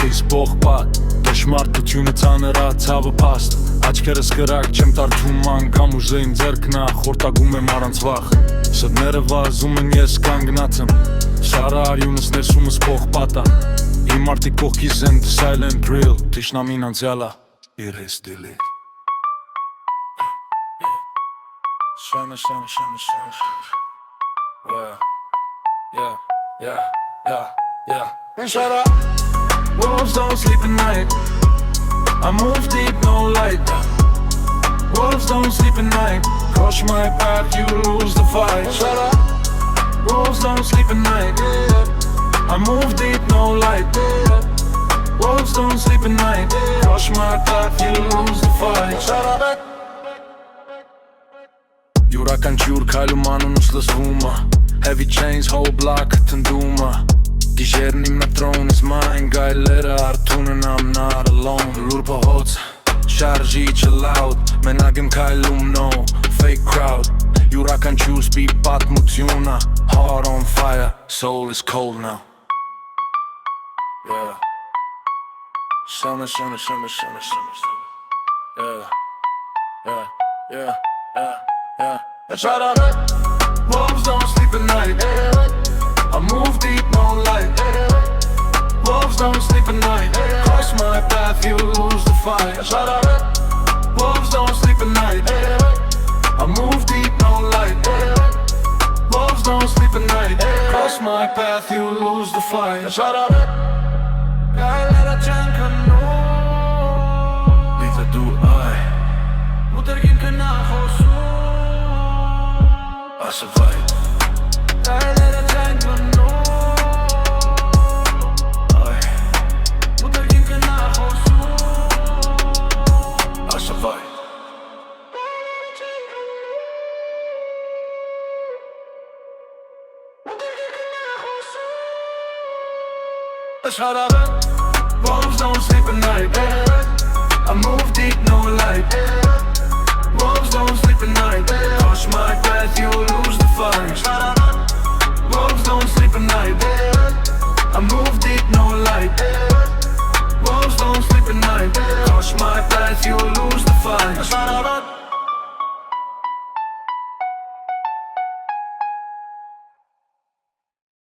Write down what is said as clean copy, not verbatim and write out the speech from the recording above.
Կյանքիս բողբատ Դժմարտությունը ծանր ացավը փաստ Աչքերս կրակ չեմ տարդում անգամ ուժեին ձերքնա Խորտագում եմ առանց վախ Սդները վազում են ես կանգնած եմ Շարը արյունս ներսումս բողբատա Իմ արդիկ կողքիս են the silent drill Թիշնամին անցյալա իրես դիլի Shana Yeah Shut up Wolves don't sleep at night I move deep, no light Wolves don't sleep at night Cross my path, you lose the fight Shut up Wolves don't sleep at night I move deep, no light Wolves don't sleep at night Cross my path, you lose the fight Shut up Յուրաքանչյուր քայլում անունս լսվում է Heavy chains, whole block թնդում է Գիշերն իմ throne is mine Գայլերը արթուն են I'm not alone Լուր փողոց, շարժիչը loud Մենակ եմ քայլում no fake crowd Յուրաքանչյուր սպի պատմությունը Heart on fire, soul is cold now Yeah Shana Yeah Shut up Wolves don't sleep at night I move deep, no light Wolves don't sleep at night Cross my path, you lose the fight Shut up Wolves don't sleep at night I move deep, no light Wolves don't sleep at night Cross my path, you lose the fight Shut up Gaylara can kanu Neither do I Mutergin kana khosu I survived Gaylara can kanu Mutergin kana khosu I survived Shut up Wolves don't sleep at night I move deep, no light Wolves don't sleep at night Cross my path, you lose the fight Shut up Wolves don't sleep at night I move deep, no light Wolves don't sleep at night Cross my path, you lose the fight Shut up